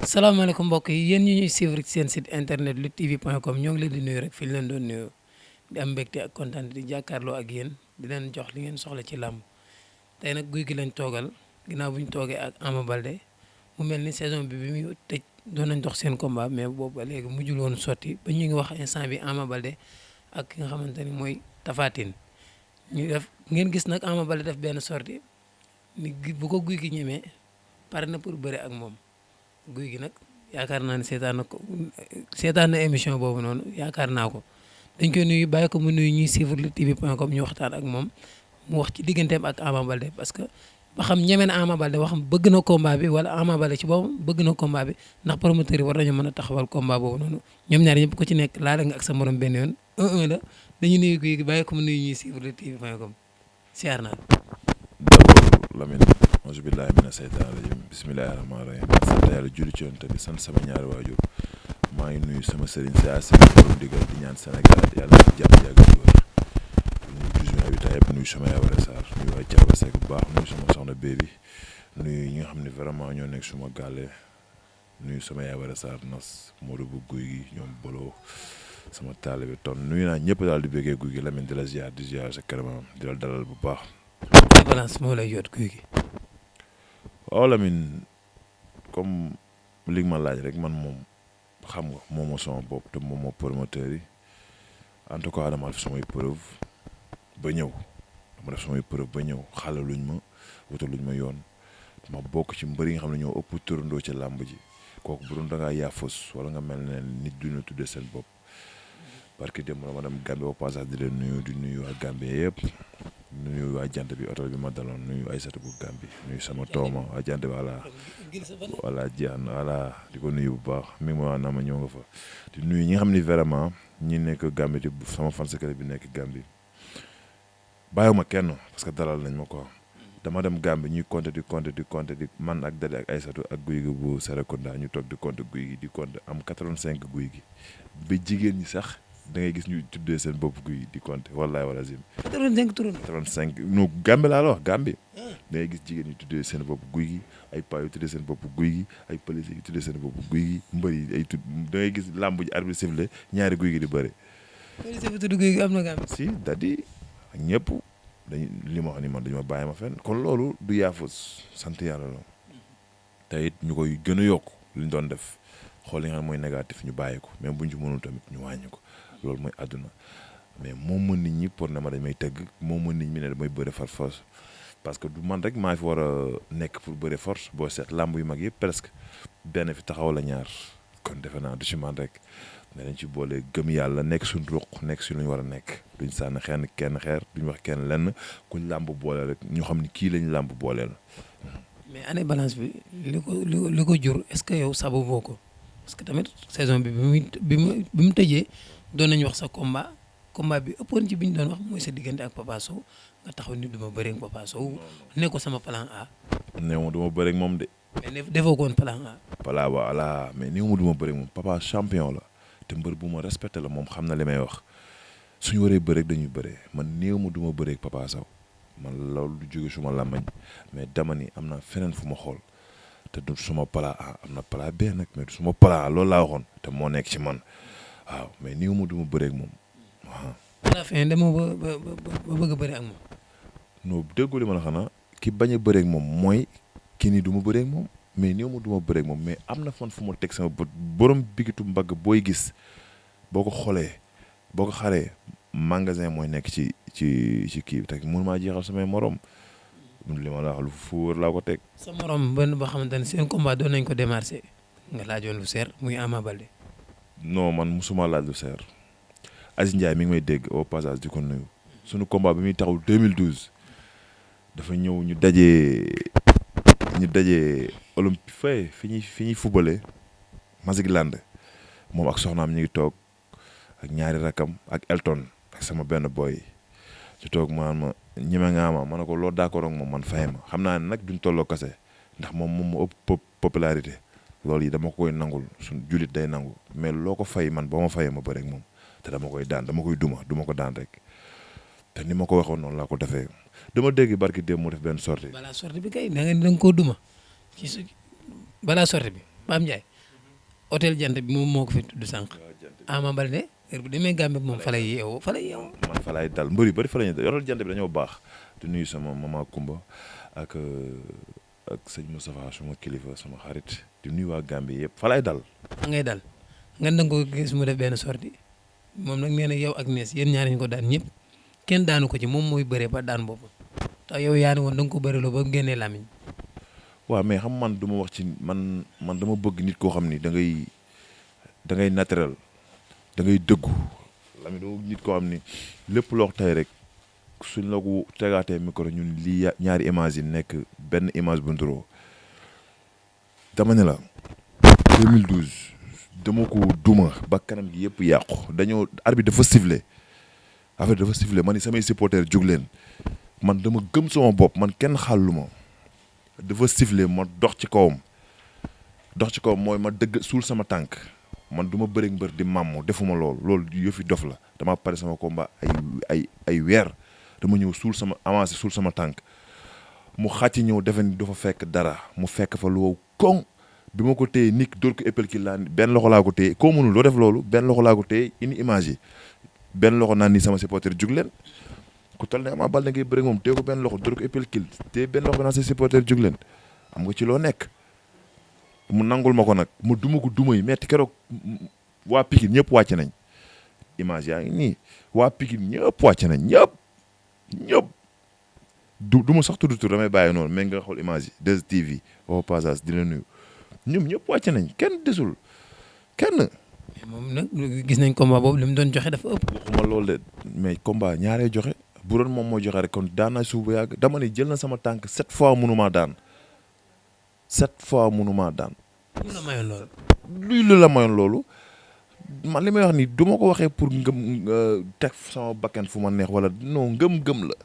salaamaaleykum mbokk yi yéen ñi ñuy suivre ci seen site internet luttetv.com ñoo ngi leen di nuyu rek fi ñu leen doon nuyu di am mbégte ak kontaan di jàkkaarloo ak yéen di leen jox li ngeen soxla ci làmb tey nag Gouye Gui lañ toogal ginnaaw bu ñu toogee ak Ama Baldé mu mel ni saison bi muy tëj doon nañ dox seen combat mais boobu ba léegi mujjul woon sotti ba ñu ngi wax instant bi Ama Baldé ak ki nga xamante ni mooy Tapha Tine ñu def ngeen gis nag Ama Baldé def benn sortie ni bu ko Gouye Gui ñemee pare na pour bëre ak moom Gouye Gui nag yaakaar naa ne seetaan na émission boobu noonu yaakaar naa ko dañ koy nuyu bàyyi ko mu nuyu ñuy suivre luttetv.com ñu waxtaan ak moom mu wax ci digganteem ak Ama Baldé parce que ba xam ñeme na Ama Baldé wax bëgg na combat bi wala Ama Baldé ci boppam bëgg na combat bi ndax promoteur yi war nañu mën a taxawal combat boobu noonu ñoom ñaar ñëpp ko ci nekk laale nga ak sa morom benn yoon 1-1 la dañu nuyu Gouye Gui bàyyi ko mu nuyu ñuy suivre luttetv.com siyaar naa Lamine auzu billahi mina seytaani rajim bismillahi rahmaani rahim sant yàlla julli ci yonent bi sant sama ñaari waajur maa ngi nuyu sama sëriñ saa si borom digal di ñaan Sénégal yàlla na jàmm yàgg ci wër nuyu toujours habitat yëpp nuyu sama yaay Wara Sarr nuyu waa Thiaba Seck bu baax nuyu sama soxna bébi nuyu ñi nga xam ne vraiment ñoo nekk suma gàlle nuyu sama yaay Wara Sarr nas Modou bu Gouye Gui ñoom Bolo sama taalibe ton nuyu naa ñëpp daal di bëggee Gouye Gui Lamine di la ziar di ziar sa kanamam di la dalal bu baax. balance moo lay yóot Gouye Gui. waaw Lamine comme li ma laaj rek man moom xam nga moom moo sama bopp te moom moo promoteur yi en tout cas dama def samay preuve ba ñëw xale luñ ma wutal luñ ma yoon dama bokk ci mbër yi nga xam ne ñoo ëpp turandoo ci làmb ji kooku bu doon da ngaa yaafus wala nga mel ne nit duñu tuddee seen bopp parce que dem dama dem Gambie au passage di leen nuyu di nuyu waa Gambie yëpp. nuyu waa jant bi oto bi ma daloon nuyu ay satu bu Gambie nuyu sama tooma waa jant bi voilà jeex na voilà di ko nuyu bu baax mi ngi ma wax naa ma ñëw nga fa di nuyu ñi nga xam ni vraiment ñi nekk Gambie di sama fan secret bi nekk Gambie bàyyiwuma kenn parce que dalal nañ ma ko dama dem Gambie ñuy compter di man ak Dade ak Aysatu ak Gouye Gui bu Serekunda ñu toog di compter Gouye Gui di compter am 85 Gouye Gui ba jigéen ñi sax da ngay gis ñu tuddee seen bopp Gouye Gui di compter wallahi wala zim 85 non Gambie laa la wax Gambie da ngay gis jigéen ñi tuddee seen bopp Gouye Gui ay paa yu tuddee seen bopp Gouye Gui ay police yu tuddee seen bopp Gouye Gui mbër yi ay tudd da ngay gis làmb ji arbitre sifflé ñaari Gouye Gui di bëri. police bu tudd Gouye Gui am na Gambie. si dadi ak ñëpp dañu li ma wax ni man dañu ma bàyyi ma fenn kon loolu du yaafus sant yàlla la te it ñu koy gën a yokk li ñu doon def xool li nga xam mooy négatif ñu bàyyi ko même bu ñu ci mënul tamit ñu wàññi ko. loolu mooy àdduna mais moom mën nit ñi pour ne ma dañ may tëgg moom mën nit ñi ne damay bëre far force parce que du man rek maa fi war a nekk pour bëre force boo seet làmb yu mag yëpp presque benn fi taxaw la ñaar kon defe naa du ci man rek ne dañ ci boole gëm yàlla nekk suñ ruq nekk si lu ñu war a nekk duñ sànni kenn xeer duñ wax kenn lenn kuñ làmb boole rek ñu xam ni kii lañ làmb booleel. mais année balance bi li ko jur est-ce que yow sabu boo ko parce que tamit saison bi bi mu tëjee. doon nañu wax sa combat bi ëppoon ci bi ñu doon wax mooy sa diggante ak Papa Sow nga taxaw ni duma bëre ak Papa Sow ne ko sama plan A. néew ma duma bëre ak moom de. mais defoo ko woon plan A. voilà voilà mais néew ma duma bëre ak moom Papa champion la te mbër bu ma respecté la moom xam na li may wax suñu waree bëre ak dañuy bëre man néew ma duma bëre ak Papa Sow man loolu du jóge suma làmmañ mais dama ni am na feneen fu ma xool te du suma plan A am na plan B nag mais du suma plan A loolu laa waxoon te moo nekk ci man. waaw mais nii mu duma bëreeg moom waaw. à la fin dama ba bëgg a bëri ak moom. non déggu li ma la xanaa ki bañ a bëreeg moom mooy ki ni du ma bëreeg moom mais nii mu duma bëreeg moom mais am na fan fu ma teg sama bët borom bigitu mbagg booy gis boo ko xoolee boo ko xaree magasin mooy nekk ci kii bi te mënu maa jeexal samay morom li ma la wax lu fuur laa ko teg. sa morom benn boo xamante ne seen combat doon nañ ko démarché nga laajoon lu seer muy Ama Baldé. non man musuma laaj lu seer Aziz Ndiaye mi ngi may dégg au passage di ko nuyu sunu combat bi muy taxaw 2012 dafa ñëw ñu dajee Olympique fi ñuy fubale Magic Land moom ak soxnaam ñu ngi toog ak ñaari rakam ak Elton ak sama benn boy ci toog ma ñeme nga ma ne ko loo d'accord ak moom man fay ma xam naa ne nag duñ tolloo kase ndax moom moo ëpp popularité loolu yi dama koy nangul suñ jullit day nangu mais loo ko fay man boo ma fayee ma bëre ak moom te dama koy daan dama koy duma ko daan rek te ni ma ko waxoon noonu laa ko defee dama dégg barki démb mu def benn sortie. balaa sortie bi kay da nga koo duma ci balaa sortie bi Pape Ndiaye hôtel Jant bi moom moo ko fi tudd sànq. Ama Baldé heure bu demee Gambie moom fa lay yeewoo man fa lay dal mbëri bëri fa la ñuy yoral Jant bi dañoo baax di nuyu sama mama Kumba ak sëñ Moustapha suma kilifa sama xarit di nuyu waa Gambie yëpp fa lay dal. fa ngay dal nga da nga ko gis mu def benn sortie moom nag nee na yow ak Ness yéen ñaar ñu ko daan ñëpp kenn daanu ko ci moom mooy bëree ba daan boppam te yow yaa ne woon da nga ko bëriloo ba génnee lamiñ. waaw mais xam man du ma wax ci man dama bëgg nit koo xam ni da ngay naturel da ngay dëggu Lamine dama nit koo xam ni lépp loo tey rek suñ la ko tegaatee micro ñun lii ñaari image yi nekk benn image bu nduroo dama ne la 2012 dama ko duma ba kanam gi yëpp yàqu dañoo arbitre dafa sifflé affaire dafa sifflé man ni samay supporters jóg leen man dama gëm sama bopp man kenn xàllu ma dafa sifflé ma dox ci kawam mooy ma dëgg suul sama tànk man du ma bëri mbër di màmm defuma loolu yëfi dof la dama pare sama combat ay weer dama ñëw avancé suul sama tànk mu xàcc ñëw defe ni dafa fekk dara mu fekk fa lu wow koŋ bi ma ko téye nit dóor ko ëppal ki laa benn loxo laa ko téye koo mënul doo def loolu benn loxo laa ko téye indi image yi benn loxo naan ni sama supporter jug leen ku toll ne Ama Baldé ngay bëri moom téye ko benn loxo dóor ko ëppal kil téye benn loxo naan sa supporter jug leen am nga ci loo nekk mu nangul ma ko nag mu duma ko duma yi metti keroog waa Pikine ñëpp wàcc nañ image yaa ngi nii waa Pikine ñëpp wàcc nañ ñëpp du ma sax tudd tur damay bàyyi noonu mais nga xool image yi 2STV au passage di la nuyu ñoom ñëpp wàcc nañ kenn desul kenn. moom nag gis nañ combat boobu li mu doon joxe dafa ëpp. waxuma loolu de mais combat ñaaree joxe bu doon moom moo joxe rek kon daan naa suuf bu yàgg dama ne jël na sama tànk 7 fois mënumaa daan 7 fois mënumaa daan. lu la mayoon loolu. luy la mayoon loolu man li may wax ni du ma ko waxee pour teg sama bakkan fu ma neex wala non ngëm-ngëm la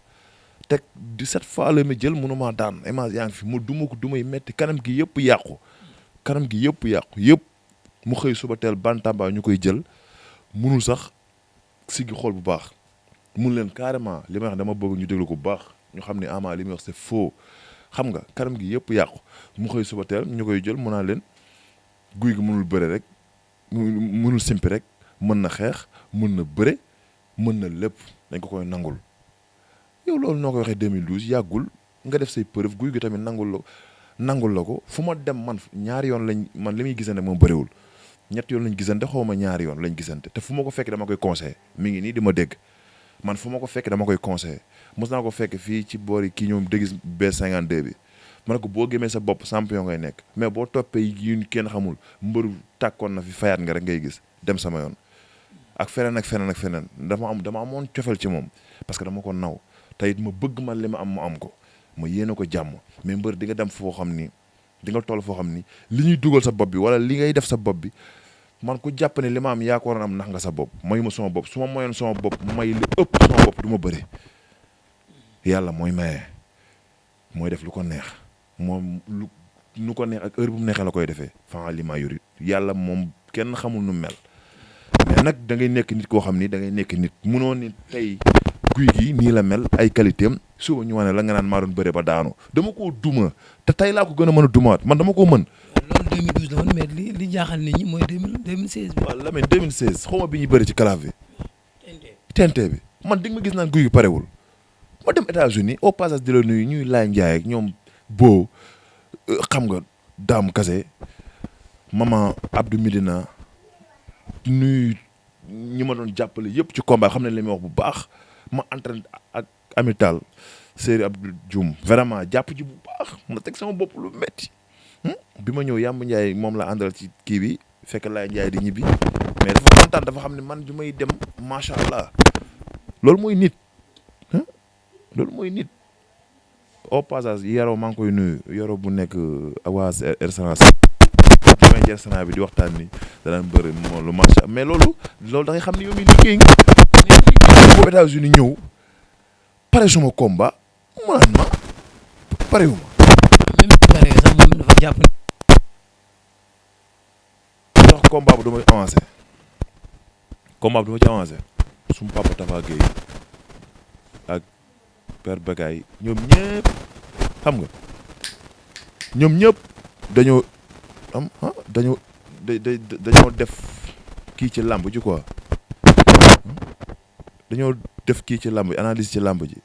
teg 17 fois la ma jël mënumaa daan image yaa ngi fi mu duma ko dumay metti kanam gi yëpp yàqu yëpp mu xëy suba teel bantamba ñu koy jël munul sax siggi xool bu baax mun leen carrément li may wax dama bëgg ñu déglu ko bu baax ñu xam ne Ama li muy wax c'est faux xam nga kanam gi yëpp yàqu mu xëy suba teel ñu koy jël mun naa leen guy gi mënul bëre rek mënul simpi rek mën na xeex mën na bëre mën na lépp dañ ko koy nangul yow loolu noo koy waxee 2012 yàggul nga def say preuve guy gi tamit nangul la ko fu ma dem man ñaari yoon lañ man li muy gisante moom bëriwul ñetti yoon lañ gisante xaw ma ñaari yoon lañ gisante te fu ma ko fekk dama koy conseillé mi ngi nii di ma dégg man fu ma ko fekk dama koy conseillé mos naa ko fekk fii ci boori kii ñoom dégis B52 bi ma ne ko boo gémmee sa bopp champion ngay nekk mais boo toppee yi kenn xamul mbëru tàkkoon na fi fayaat nga rek ngay gis dem sama yoon ak feneen dama amoon cofel ci moom parce que dama ko naw te it ma bëgg man li ma am mu am ko ma yéene ko jàmm mais mbër di nga dem foo xam ni di nga toll foo xam ni li ñuy dugal sa bopp bi wala li ngay def sa bopp bi man ku jàpp ne li ma am yaa ko waroon am nax nga sa bopp mayu ma sama bopp su ma mayoon sama bopp may li ëpp sama bopp du ma bëre yàlla mooy maye mooy def lu ko neex moom lu ko neex ak heure bu mu neexee la koy defee fan li ma yori yàlla moom kenn xamul nu mel mais nag da ngay nekk nit koo xam ni da ngay nekk nit munoo ni tey guy gi nii la mel ay qualité am suba ñu wane la nga naan maa doon bëre ba daanu dama koo duma te tey laa ko gën a mën a dumaat man dama koo mën. loolu 2012 la woon mais li jaaxal nit ñi mooy 2016 bi. waaw la mais 2016 xaw ma bi ñuy bëri ci calaf bi. TNT bi man di nga ma gis naan guy gi parewul ma dem États-Unis au passage di la nuyu ñuy laay njaay ak ñoom boo xam nga Dame Kase maman Abdou Medina nuyu ñi ma doon jàppale yëpp ci combat xam ne li may wax bu baax ma entraîne ak amital Seri Abdou Dioum vraiment jàpp ji bu baax ma teg sama bopp lu metti bi ma ñëw Yamba Ndiaye moom la àndal ci kii bi fekk laay Ndiaye di ñibbi mais dafa kontaan dafa xam ne man bi may dem macha allah loolu mooy nit au passage Yaro maa ngi koy nuyu Yaro bu nekk waa restaurant bi may restaurant bi di waxtaan ni danaan bëri moom lu macha mais loolu da ngay xam ne yow mi liggéey nga boo États-Unis ñëw pare suma combat mu naan ma parewuma même pare sax moom dafa jàpp ne tax combat bu damay avancé combat bu dama ci avancé suma papa Tafa Gueye Père Bakaay ñoom ñëpp xam nga ñoom ñëpp dañoo am dañoo def kii ci làmb ji quoi dañoo def kii ci làmb ji analyse ci làmb ji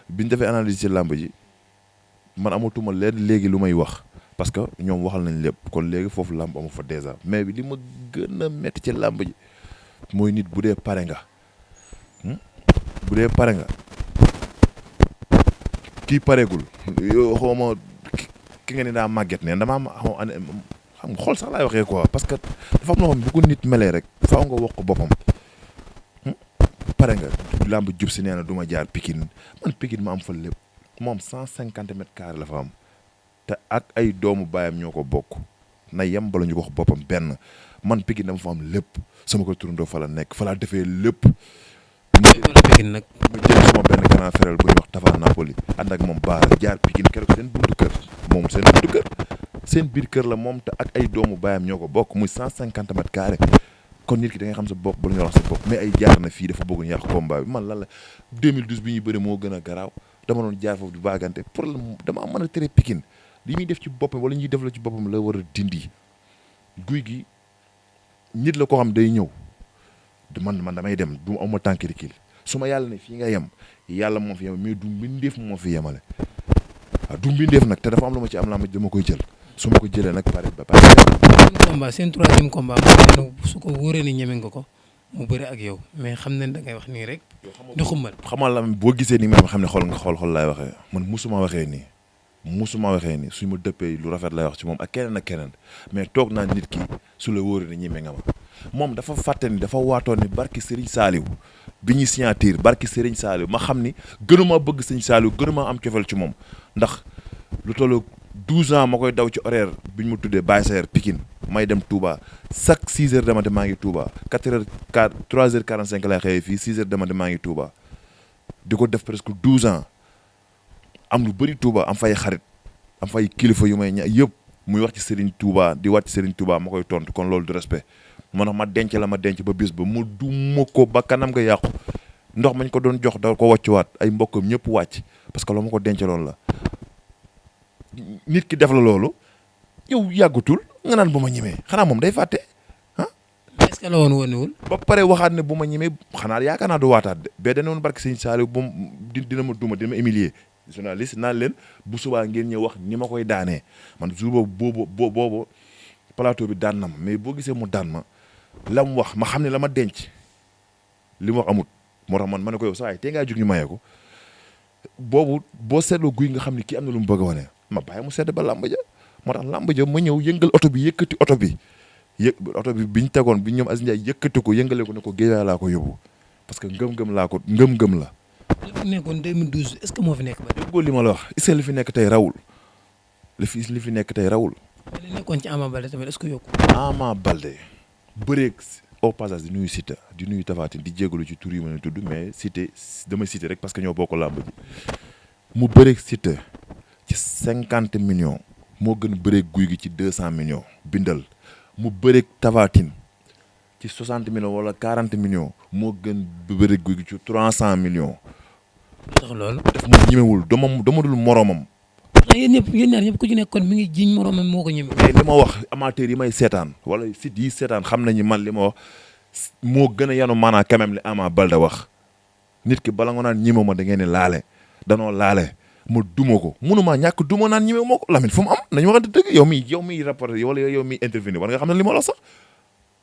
biñ defee analyse ci làmb ji man amatuma leen léegi lu may wax parce que ñoom waxal nañ lépp kon léegi foofu làmb amu fa déjà mais bi li ma gën a métti ci làmb ji mooy nit bu dee pare nga kii pareegul yow xawma ki nga ni daa màgget ne damaa xam nga xool sax laay waxee quoi parce que dafa am loo xam ne bu ko nit melee rek faaw nga wax ko boppam pare nga làmb jub si nee na du ma jaar Pikine man Pikine ma am fa lépp moom 150 mètres carrés la fa am te ak ay doomu baayam ñoo ko bokk na yem bala ñu ko wax boppam benn man Pikine dama fa am lépp sama ko turandoo fa la nekk fa laa defee lépp. Pikine nag ma jël sama benn grand frère bu ñuy wax Tafa Napoli ànd ak moom baara jaar Pikine keroog seen buntu kër moom seen buntu kër seen biir kër la moom te ak ay doomu baayam ñoo ko bokk muy 150 mètres carrés kon nit ki da nga xam sa bopp ba lu ñu wax sa bopp mais ay jaar na fii dafa bëgg ñu yàq combat bi man lan la 2012 bi ñuy bëri moo gën a garaaw dama doon jaar foofu di baagante problème dama mën a tere Pikine li muy def ci boppam wala ñuy def la ci boppam la war a dindi guy gi nit la koo xam day ñëw man damay dem du am ma tànk di kii su ma yàlla ne fii nga yem yàlla moo fi yem mais du mbindeef moo fi yemale waaw du mbindeef nag te dafa am lu ma ci am laa ma dama koy jël su ma ko jëlee nag pare ba pare. seen troisième combat mu su ko wóoree ni ñeme nga ko mu bëri ak yow mais xam ne da ngay wax nii rek. di xumbal xamal la boo gisee ni ma xam ne xool laay waxee man musuma waxee nii suñ ma dëppee lu rafet lay wax ci moom ak keneen mais toog naa nit ki su la wóoree ni ñeme nga ma moom dafa fàtte ni dafa waatoon ni barki Serigne Saliou bi ñuy signature barki Serigne Saliou ma xam ni gënuma bëgg Serigne Saliou gënuma am cofeel ci moom ndax lu tollu 12 ans ma koy daw ci horaire bi ñu ma tuddee Baye Sayer Pikine may dem Touba chaque 6 heures de matin maa ngi Touba 3h45 lay xëyee fii 6 heures de matin maa ngi Touba di ko def presque 12 ans am lu bëri Touba am fay xarit am fay kilifa yu may ña yëpp muy wax ci Serigne Touba di wàcc Serigne Touba ma koy tontu kon loolu du respect moo tax ma denc ba bis ba mu duma ko ba kanam nga yàqu ndox mañ ko doon jox da ko wàccuwaat ay mbokkam ñëpp wàcc parce que loo ma ko dencaloon la nit ki def la loolu yow yàggutul nga naan bu ma ñemee xanaa moom day fàtte ah. est-ce que la woon ba pare waxaat ne bu ma ñemee xanaa yaakaar naa du waataat de ba dana woon barke Sëñ Saliou ba dina ma duma dina ma humilier journaliste naan leen bu subaa ngeen ñëw wax ni ma koy daanee man jour boobu plateau bi daan na ma mais boo gisee mu daan ma la mu wax ma xam ne la ma denc li mu wax amut moo tax man ma ne ko yow saa yi tey ngaa jug ñu mayee ko boobu boo seetloo guy nga xam ne kii am na lu mu bëgg a wane ma bàyyi mu sedd ba làmb ja moo tax làmb ja ma ñëw yëngal oto bi yëkkati oto bi bi ñu tegoon bi ñoom Aziz Ndiaye yëkkati ko yëngale ko ne ko géej laa ko yóbbu parce que ngëm-ngëm la. li fi nekkoon 2012 est-ce que moo fi nekk ba. déggoo li ma la wax est-ce que li fi nekk tey rawul li fi nekk tey rawul. li nekkoon ci Ama Baldé tamit est-ce que yokku. Ama Baldé bëreeg au passage di nuyu Siteu di nuyu Tapha Tine di jégalu ci tur yi ma ne tudd mais Siteu damay Siteu rek parce que ñoo bokk làmb ji mu bëreeg Siteu ci 50 millions moo gën bëreeg guy gi ci 200 millions bindal mu bëreeg Tapha Tine ci 60 millions wala 40 millions moo gën bëreeg guy gi ci 300 millions. tax loolu. daf ma ñemewul dama dul moromam. yéen ñaar ñëpp ku ci nekk kon mi ngi jiñ moromam moo ko ñeme. mais li ma wax amateur yi may seetaan wala site yi seetaan xam nañu man li ma wax moo gën a yanu maanaa quand même li Ama Baldé wax nit ki bala nga naan ñime ma da ngeen ni laale danoo laale ma duma ko mënumaa ñàkk duma naan ñime moo ko Lamine fu mu am nañu waxante dëgg yow miy rapporté wala yow miy intervenir war nga xam ne li ma la sax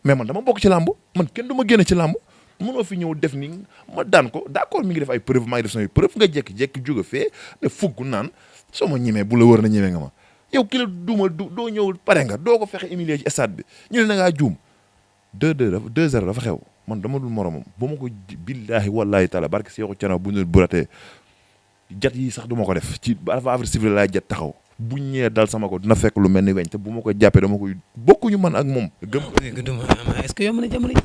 mais man dama bokk ci làmb man kenn du ma génne ci làmb mënoo fi ñëw def ni ma daan ko d'accord mi ngi def ay preuve maa ngi def samay preuve nga jékki-jékki jóge fee ne fugg naan soo ma ñemee bu la wër na ñeme nga ma yow ki la duma doo ñëwul pare nga doo ko fexe humilier ci stade bi ñu ne na ngaa juum 2-0 dafa xew man dama dul moromam ba ma ko billaahi wallaahi taala barke Seexu Cana bu ñu buratee jat yi sax du ma ko def ci avant avril civil laay jat taxaw bu ñëwee dal sama ko dina fekk lu mel ni weñ te bu ma ko jàppee dama koy bokkuñu man ak moom. est-ce que yomb na jamono ji.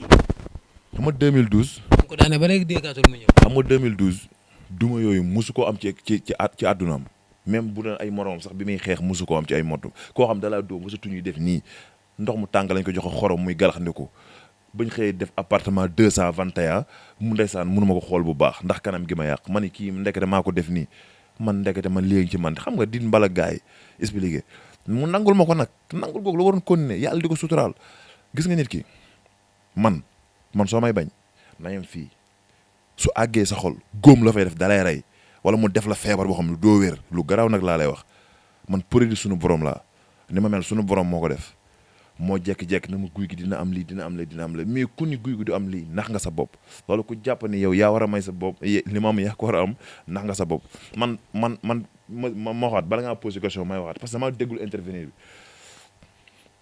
xam nga 2012. ko daane ba léegi déggaatul mu ñëw. xam nga 2012 duma yooyu musu koo am ci àddunaam même bu doon ay moromam sax bi muy xeex musu koo am ci ay motu koo xam dalaa dóom musu tuñuy def nii ndox mu tàng lañ ko joxe xorom muy galax ndiku bañ xëyee def appartement 221 mu ndeysaan mënu ma ko xool bu baax ndax kanam gi ma yàq ma ni kii ndekete maa ko def nii man ndekete man léegi ci man xam nga di mbala gaay expliqué mu nangul ma ko nag nangul googu la waroon continuer yàlla di ko suturaal gis nga nit ki man soo may bañ na yem fii su àggee sa xol góom la fay def dalay rey wala mu def la feebar boo xam ne doo wér lu garaaw nag laa lay wax man produit sunu borom laa ni ma mel sunu borom moo ko def moo jekki-jekki na ma guy gi dina am lii dina am lii dina am lii mais ku ni guy gi du am lii nax nga sa bopp loolu ku jàpp ni yow yaa war a may sa bopp li ma am yaa ko war a am nax nga sa bopp man ma waxaat bala ngaa posé question may waxaat parce que dama déggul intervenir bi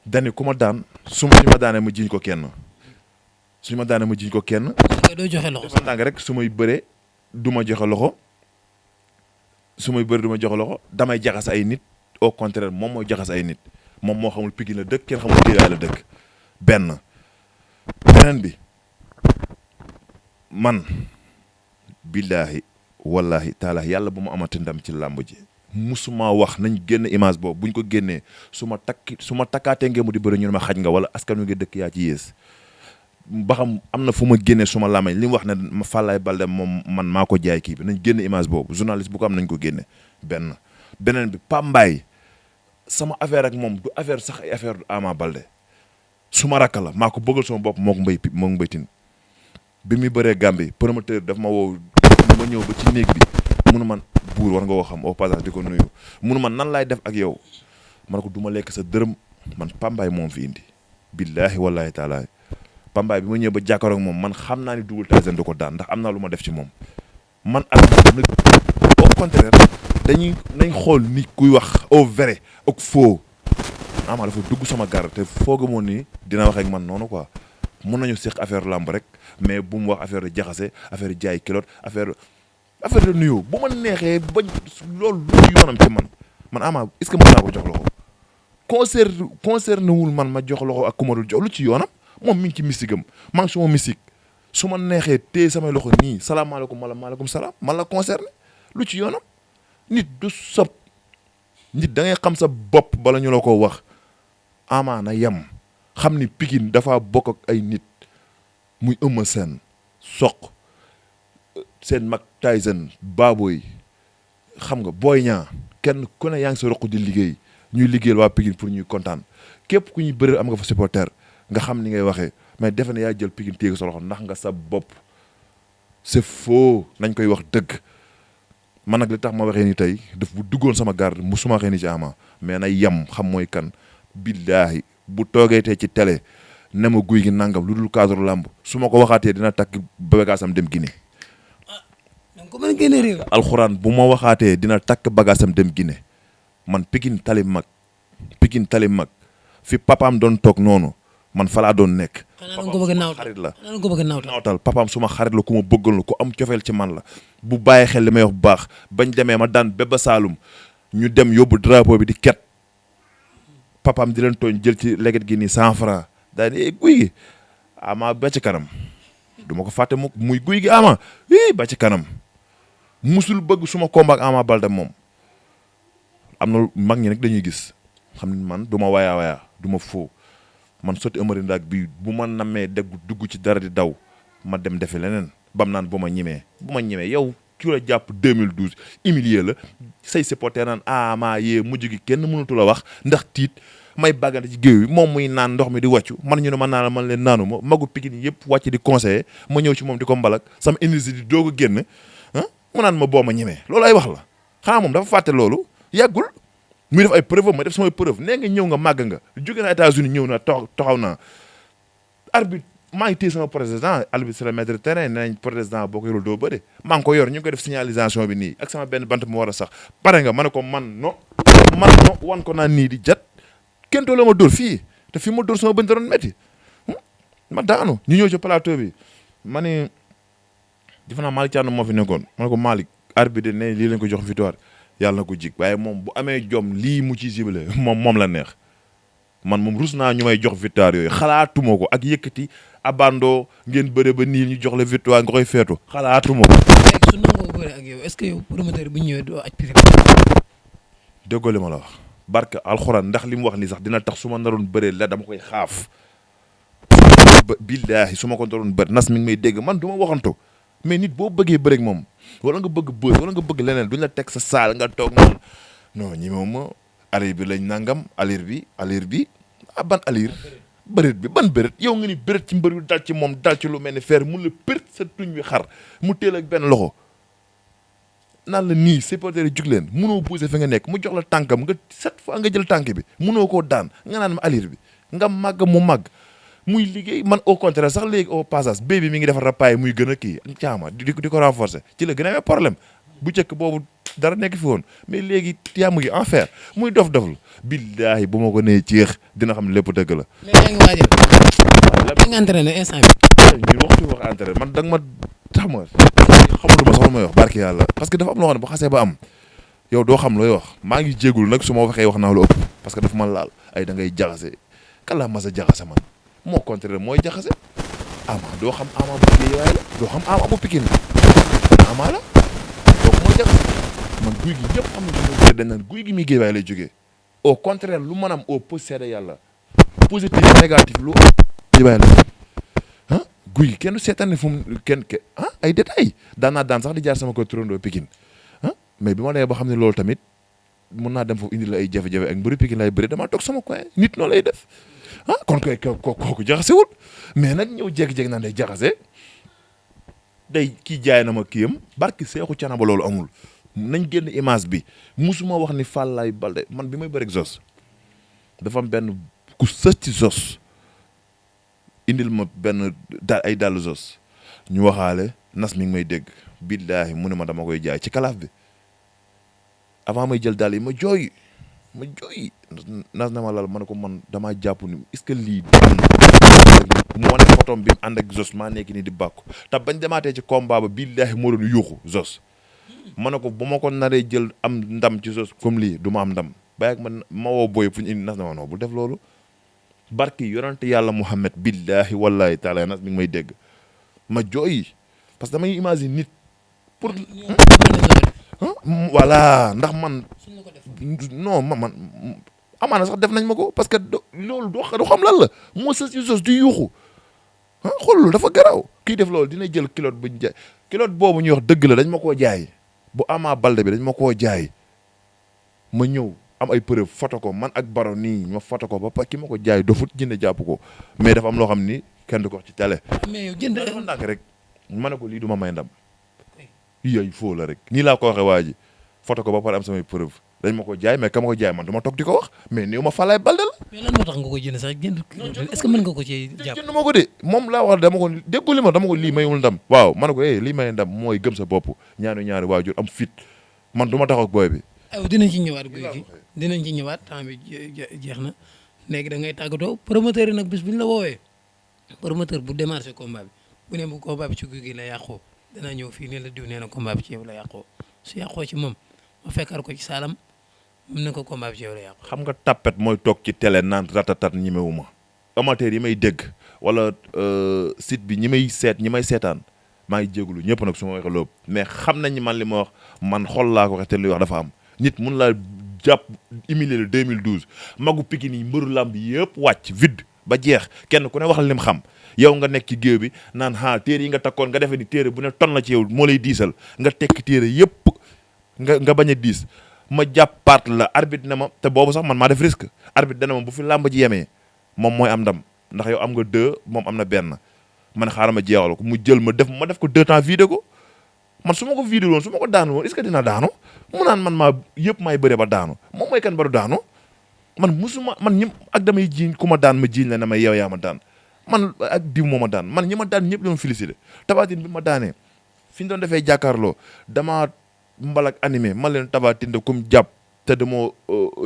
dani ku ma daan suñu ma daanee ma jiñ ko kenn suñu ma daanee ma jiñ ko kenn doo joxe loxo dafa ndànk rek su may bëree du ma joxe loxo su may bëree du ma joxe loxo damay jaxas ay nit au contraire moom mooy jaxas ay nit moom moo xamul Pikine la dëkk kenn xamul Guédiawaye la dëkk beneen bi man billaahi wallaahi taala yàlla bu mu amati ndam ci làmb ji musuma wax nañ génn image boobu buñ ko génnee su ma takkaatee ngeen mu di bëri ñu ne ma xaj nga wala askan wi nga dëkk yaa ci yées ba xam am na fu ma génnee suma làmmiñ li mu wax ne ma Falaye Baldé moom man maa ko jaay kii bi nañ génn image boobu journaliste bu ko am nañ ko génne beneen bi Pambaay sama affaire ak moom du affaire sax ay affaire du Ama Baldé su ma rakk la maa ko bëggal sama bopp moo ko mbaytin bi muy bëree Gambie promoteur daf ma woo ma ñëw ba ci néeg bi munu man buur war nga woo xam au passage di ko nuyu munu man nan laay def ak yow ma ne ko du ma lekk sa dërëm man Pambaay moom fi indi billaahi wallaahi taala Pambaay bi ma ñëw ba jàkkaaroo ak moom man xam naa ni Double Tyson du ko daan ndax am naa lu ma def ci moom man ak nag au contraire nañ xool nit kuy wax au vrai ak faux Ama dafa dugg sama gar te fooga moon ni dina wax ak man noonu quoi mun nañu seq affaire lamb rek mais bu mu wax affaire de jaxase affaire de jaay kilote affaire de nuyoo bu ma neexee bañ loolu lu yoonam ci man Ama est-ce que mën naa ko jox loxo concerné wul man ma jox loxo ak ku ma dul jox lu ci yoonam moom mi ngi ci mystique am maa ngi suma mystique su ma neexee téye samay loxo nii salaamaaleykum wala maaleykum salaam man la concerné lu ci yoonam nit du sob nit da ngay xam sa bopp bala ñu la ko wax Ama na yem xam ni Pikine dafa bokk ak ay nit muy Eumeu Sène Sokh seen mag Tyson Baboy xam nga Boy Niang kenn ku ne yaa ngi sa roq di liggéey ñuy liggéeyal waa Pikine pour ñuy kontaan képp ku ñuy bëri am nga fa supporter nga xam ni ngay waxee mais defe ne yaa jël Pikine téye sa loxo ndax nga sa bopp c'est faux nañ koy wax dëgg man nag li tax ma waxee ni tey daf bu duggoon sama garde musuma waxee ni ci Ama mais na yem xam mooy kan billaahi bu toogee tey ci télé ne ma guy gi nangam lu dul cadre lamb su ma ko waxaatee dina takk bagaasam dem Guinée. donc ko mën génne réew. alxuraan bu ma waxaatee dina takk bagaasam dem Guinée man Pikine tali mag fi papaam doon toog noonu man falaa doon nekk. xanaa ko bëgg a xarit la xanaa ko bëgg a nawtal papaam suma xarit la ku ma bëggal la ku am cofeel ci man la bu bàyyi xel li may wax bu baax bañ demee ma daan Bébé Saloum ñu dem yóbbu drapeau bi di ket papaam di leen tooñ jël ci leget gi nii 100 francs daal di guy gi Ama ba ci kanam du ma ko fàtte mu muy guy gi Ama ba ci kanam musul bëgg suma combat ak Ama Baldé moom am na mag ñi nag dañuy gis xam ne man du ma wayaa du ma foo man sotti amari ndaag bi bu ma namee dugg ci dara di daw ma dem defi leneen bam naan bu ma ñemee yow ki la jàpp 2012 humilier la say supporter naan Ama yee mujj gi kenn mënatu la wax ndax tiit may bàggante ci géew bi moom muy naan ndox mi di wàccu man ñu ne man naa la man leen naanu ma magu Pikine yëpp wàcc di conseiller ma ñëw ci moom di ko mbalak sama énergie di doog a génn mu naan ma boo ma ñemee loolu ay wax la xanaa moom dafa fàtte loolu yàggul muy def ay preuve ma def samay preuve nee nga ñëw nga màgg nga jóge na États-Unis ñëw na taxaw naa arbitre maa ngi téye sama président arbitre c'est le maître terrain nee nañ président boo ko yorul doo bëre maa ngi ko yor ñu ngi ko def signalisation bi nii ak sama benn bant mu war a sax pare nga ma ne ko man no wan ko naa nii di jat kenn tooloo ma dóor fii te fii ma dóor sama bëñ doon métti ma daanu ñu ñëw ci plateau bi ma ne defe naa Malick Thiandoum moo fi nekkoon ma ne ko Malick arbitre ne lii lañ ko jox victoire yàlla na ko jig waaye moom bu amee jom lii mu ciy ciblé moom la neex man moom rus naa ñu may jox victoire yooyu xalaatuma ko ak yëkkati abandoo ngeen bëre ba nii ñu jox la victoire nga koy feetu xalaatuma ko. léegi su nangoo bëre ak yow est-ce que yow promoteur bu ñëwee doo aj prix. déggoo li ma la wax barke alxuraan ndax li mu wax nii sax dina tax su ma naroon bëree la dama koy xaaf billaahi su ma ko doon bët nas mi ngi may dégg man du ma waxantu mais nit boo bëggee bëreeg moom wala nga bëgg bës wala nga bëgg leneen duñ la teg sa saal nga toog noonu non ñi moom ma alir bi lañ nangam alir bi ban alir bëreet bi ban bëreet yow nga ni bëreet ci mbër yu dal ci moom dal ci lu mel ni fer mun la përt sa tuñ wi xar mu teel ak benn loxo naan la nii supporter yi jug leen munoo pousser fi nga nekk mu jox la tànkam nga 7 fois nga jël tànk bi munoo koo daan nga naan ma alir bi nga màgg mu màgg muy liggéey man au contraire sax léegi au passage béy bi mi ngi defar rapaay muy gën a kii caama di ko renforcer ci la gën a amee problème bu njëkk boobu dara nekk fi woon mais léegi yàmm gi en fer muy dof-doflu billaahi bu ma ko nee ceex dina xam ne lépp dëgg la. mais yaa ngi waajal. yaa ngi entraîné instant bi. ñun waxtu wax entraîné man da nga ma tax ma xamatuma sax lu may wax barki yàlla parce que dafa am loo xam ne bu xasee ba am yow doo xam looy wax maa ngi jéegul nag su ma waxee wax naa lu ëpp parce que dafa man laal ay da ngay jaxase kala mas a jaxase man moo contraire mooy jaxase ama doo xam ama bu Guédiawaye la doo xam ama bu Pikine la ama la donc mooy jaxase man guy gi ñëpp xam na dañ naan guy gi mi Guédiawaye lay jógee au contraire lu mën am au possédé yàlla positif négatif lu Guédiawaye la guy gi kenn seetaan ne fu mu kenn ay détails daan naa daan sax di jaar sama ko turandoo Pikine mais bi ma demee ba xam ne loolu tamit mun naa dem foofu indi la ay jafe-jafe ak mbëri Pikine lay bëri damaa toog sama coin nit noonu lay def kon koy kooku jaxasewul mais nag ñëw jékki-jékki naan day jaxase day kii jaay na ma kiyam barki seexu canaba loolu amul nañ génn image bi musuma wax ni Falaye Baldé man bi may bëri Zos dafa am benn ku sës ci Zos indil ma benn ay dàll Zos ñu waxaale nas mi ngi may dégg billaahi mu ne ma dama koy jaay ci kalaaf bi avant may jël dàll yi ma jooy nas na ma lal ma ne ko man damaa jàpp ni est-ce que lii mu wane photom bi mu ànd ak Zos maa nekk nii di bàkku te bañ demaatee ci combat ba billaahi moo doon yuuxu Zos ma ne ko bu ma ko naree jël am ndam ci Zos comme lii du ma am ndam bàyyi ak ma woo booy fu ñu indi nas na ma non bu def loolu barki yonante yàlla Muhammad billaahi wallaahi taala nas mi ngi may dégg ma jooy parce que damay imagine nit pour voilà ndax man non man amaana sax def nañ ma ko parce que loolu du xam lan la moo sës ci Zos di yuuxu xool loolu dafa garaaw kii def loolu dina jël kilote buñ jaay kilote boobu ñuy wax dëgg la dañ ma koo jaay bu Ama Baldé bi dañ ma koo jaay ma ñëw am ay preuve photo ko man ak Baro nii ma photo ko ba ki ma ko jaay dofut jënd jàpp ko mais dafa am loo xam ni kenn du ko wax ci télé. mais yow jënd dafa ndànk rek ma ne ko lii du ma may ndam yooyu foo la rek nii laa ko waxee waa ji photo ko ba pare am samay preuve dañ ma ko jaay mais ka ma ko jaay man du ma toog di ko wax mais néew ma Falaye Baldé la. mais lan moo tax nga ko jënd sax jënd est-ce que mën nga ko ci jàpp. jënd ma ko de moom laa wax dama ko déggu li ma dama ko lii mayul ndam waaw ma ne ko lii may ndam mooy gëm sa bopp ñaari waajur am fit man du ma tax ak booy bi. aywa dinañ ci ñëwaat guy gi dinañ ci ñëwaat temps bi jeex na léegi da ngay tàggatoo promoteur yi nag bis bu ñu la woowee promoteur bu démarché combat bi bu ne bu combat bi ci guy gi la yàqoo danaa ñëw fii ne la diw nee na combat bi ci yow la yàqoo su yàqoo ci moom ma fekkar ko ci saalam mun na ko combat bi ci yow la yàqoo. xam nga tapet mooy toog ci télé naan ratatat ñemewu ma amateur yi may dégg wala site bi ñi may seetaan maa ngi jégalu ñëpp nag su ma waxee loolu mais xam nañ man li ma wax man xol laa ko waxee te li wax dafa am nit mun laa jàpp humilier le 2012 magu Pikine yi mbëru làmb yëpp wàcc vide ba jeex kenn ku ne wax lim xam yow nga nekk ci géew bi naan téere yi nga takkoon nga defee ni téere bu ne ton la ci yow moo lay diisal nga tekki téere yëpp nga bañ a diis ma jàppaat la arbitre ne ma te boobu sax man maa def risque arbitre dana ma bu fi làmb ji yemee moom mooy am ndam ndax yow am nga 2 moom am na benn man xaaral ma jeexal ko mu jël ma def ko 2 temps vidé ko man su ma ko vidé woon su ma ko daanu woon est-ce que dina daanu mu naan man maa yëpp maay bëre ba daanu moom mooy kan ba du daanu man musuma man ñi ak damay jiiñ ku ma daan ma jiiñ la ne ma yow yaa ma daan man ak diw moo ma daan man ñi ma daan ñëpp doon félicité Tapha Tine bi ma daanee fi ñu doon defee jàkkaarloo dama mbalak animé man leen Tapha Tine de comme jàpp te dama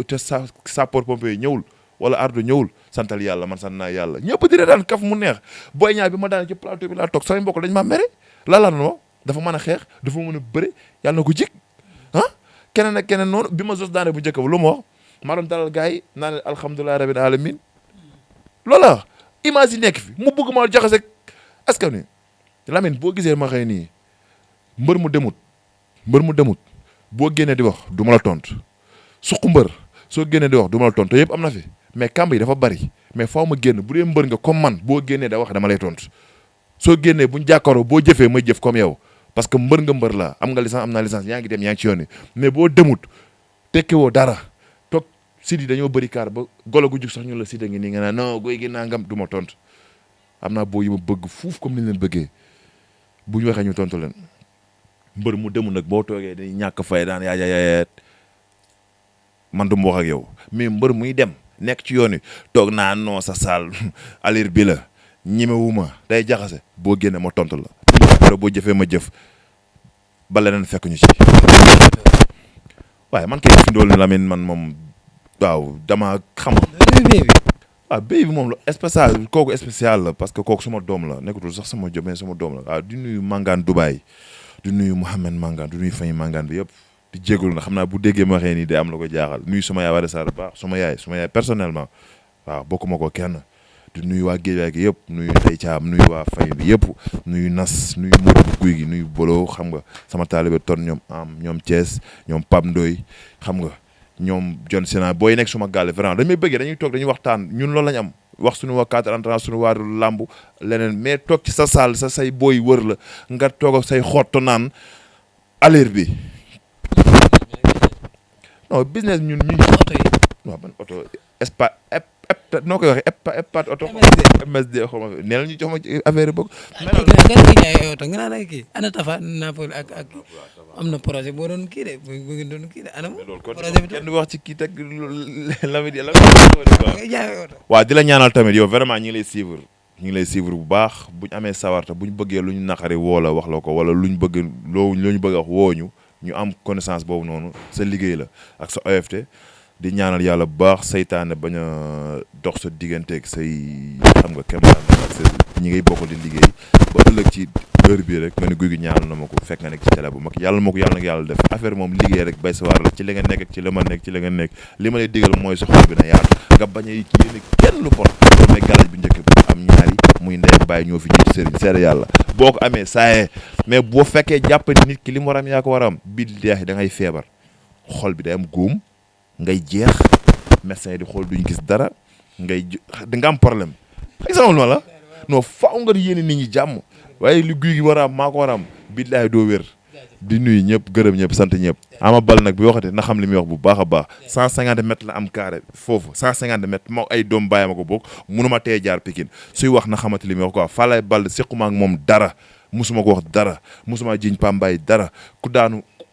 te sapeur pompier ñëwul wala ardo ñëwul santal yàlla man sant naa yàlla ñëpp di daan kaf mu neex Boy Niang bi ma daanee ci plateau bi laa toog samay mbokk dañ maa mere la no dafa mën a xeex dafa mën a bëre yàlla na ko jik keneen ak keneen noonu bi ma Zos daane bu njëkk ba lu ma wax maa doon dalal gars yi naa ne alhamdulilah rabbil alamin loola image yi nekk fi mu bëgg ma jaxase askan wi Lamine boo gisee ma xëy nii mbër mu demut boo génnee di wax du ma la tontu suq mbër soo génnee di wax du ma la tontu yëpp am na fi mais kàmb yi dafa bari mais faaw ma génn bu dee mbër nga comme man boo génnee da wax dama lay tontu soo génnee buñ jàkkaaroo boo jëfee may jëf comme yow parce que mbër nga mbër la am nga licence am naa licence yaa ngi dem yaa ngi ci yoon mais boo demut tekkiwoo dara toog sit yi dañoo bëri kaar ba golo gu jug sax ñu la sita ngi nii nga naan non Gouye Gui nangam du ma tontu am naa boo yi ma bëgg fuuf comme ni leen bëggee bu ñu waxee ñu tontu leen mbër mu demul nag boo toogee dañuy ñàkk fay daan yaayayeet man du ma wax ak yow mais mbër muy dem nekk ci yoon wi toog naa non sa saal alir bi la ñimewuma day jaxase boo génne ma tontu la boo jëfee ma jëf ba leneen fekk ñu ci waaye man kay fi ndool ni Lamine man moom waaw dama xam waaw béy bi moom la spécial kooku spécial la parce que kooku suma doom la nekkatul sax sama jom mais sama doom la waaw di nuyu Mangane Dubaay di nuyu Mouhamed Mangane di nuyu Faye Mangane bi yëpp di jégalu na xam naa bu déggee ma waxee nii day am la ko jaaxal nuyu suma yaay Wade Sarr baax suma yaay personnellement waaw bokkuma ko kenn di nuyu waa Géejawaay gi yëpp nuyu Ndeye Thiam nuyu waa Faye bi yëpp nuyu Nas nuyu Modou Guy gi nuyu Bolo xam nga sama taalibe ton ñoom am ñoom Thiès ñoom Pape Ndoye xam nga ñoom John Sina booy nekk suma gàlle vraiment dañ may bëggee dañuy toog dañuy waxtaan ñun loolu lañ am wax suñu waa cadre entrant suñu waa làmb leneen mais toog ci sa salle sa say booy wër la nga toog ak say xotto naan alir bi non business ñun ñu oto yi waaw ban oto noo koy waxee epat oto MSD xaw ma nee la ñu jox ma affaire yi bëgg nga koy jaay oto nga naan ay kii ana Tafa Napoli ak am na projet boo doon kii de bu ngeen doon kii de ana mo projet bi kenn du wax ci kii teg Lamine ngay jaay oto waaw di la ñaanal tamit yow vraiment ñu ngi lay suivre bu baax buñ amee sawarta buñ bëggee lu ñu naqari woo la wax la ko wala luñ bëgg loo ñu bëgg a wax woo ñu am connaissance boobu noonu sa liggéey la ak sa OFT di ñaanal yàlla bu baax saytaane bañ a dox sa digganteeg say xam nga kéemtaan ak sa ñi ngay bokkal di liggéey ba ëllëg ci heure bii rek nga ne Gouye Gui ñaanal na ma ko fekk nga nekk ci télé bu mag yàlla ma ko yàlla nag yàlla def affaire moom liggéey rek bay sa waar la ci li nga nekk ak ci la ma nekk ci la nga nekk li ma lay digal mooy sa xol bi na yaatu nga bañ a yéene kenn lu bon loolu mooy galaaj bu njëkk bi am ñaari muy ndey ak bàyyi ñoo fi jiitu sëriñ seede yàlla boo ko amee saaye mais boo fekkee jàpp nit ki li mu war a am yaa ko war a am billaahi da ngay feebar xol bi day am góom ngay jeex médecin yi di xool duñ gis dara ngay da nga am problème exemple ma la non faaw nga yéene nit ñi jàmm waaye li Gouye Gui war a am maa ko war a am billaahi doo wér di nuyu ñëpp gërëm ñëpp sant ñëpp Ama Baldé nag bi waxate na xam li muy wax bu baax a baax 150 mètres la am carré foofu 150 mètres moo ay doom bàyyi ma ko bokk munuma tee jaar Pikine suy wax na xamante li muy wax quoi Falaye Baldé sequma ak moom dara musuma ko wax dara musuma jiñ Pambaay dara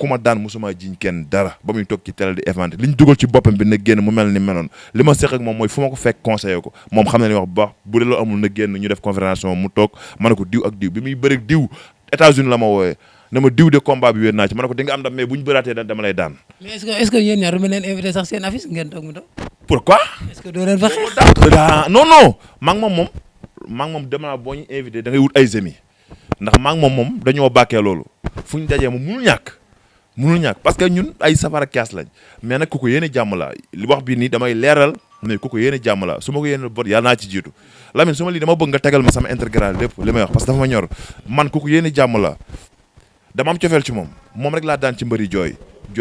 ku ma daan musuma jiñ kenn dara ba muy toog ci télé di éventé li ñu dugal ci boppam bi na génn mu mel ni meloon li ma seq ak moom mooy fu ma ko fekk conseillé ko moom xam na li wax bu baax bu dee loolu amul na génn ñu def conférence mu toog ma ne ko diw ak diw bi muy bëri diw États-Unis la ma wooyee na ma diw de combat bi wéer naa ci ma ne ko di nga am ndam mais bu ñu bëraatee dama lay daan. mais est-ce que yéen ñaar du ma leen invité sax seen affiche ngeen toog mu toog. pourquoi. est-ce que doo leen fa xeex. non maa ngi moom dem naa boo ñu invité da ngay wut ay semis ndax maa ngi moom dañoo bàkkee loolu fu ñu dajee moom munul ñàkk parce que ñun ay safara kaas lañ mais nag ku ko yéene jàmm la li wax bi nii damay leeral mais ku ko yéene jàmm la su ma ko yéene bot yàlla naa ci jiitu Lamine su ma lii dama bëgg nga tegal ma sama intégral lépp li may wax parce que dafa ma ñor man ku ko yéene jàmm la dama am cofeel ci moom rek laa daan ci mbëri jooy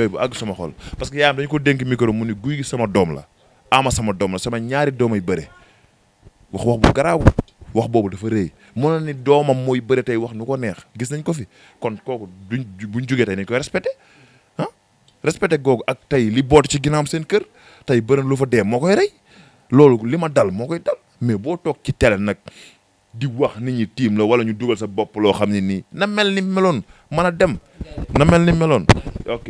bu àgg sama xol parce que yaayam dañu ko dénk micro mu ni Gouye Gui sama doom la Ama sama doom la sama ñaari doomay bëre wax bu garaaw wax boobu dafa rëy mën na ni doomam mooy bëre tey wax nu ko neex gis nañ ko fi kon kooku buñ jógee tey nañ koy respecté googu ak tey li boot ci ginnaawam seen kër tey bëri lu fa dee moo koy rey loolu li ma dal moo koy dal mais boo toog ci télé nag di wax nit ñi tiim la wala ñu dugal sa bopp loo xam ne nii na mel ni meloon mën a dem na mel ni meloon ok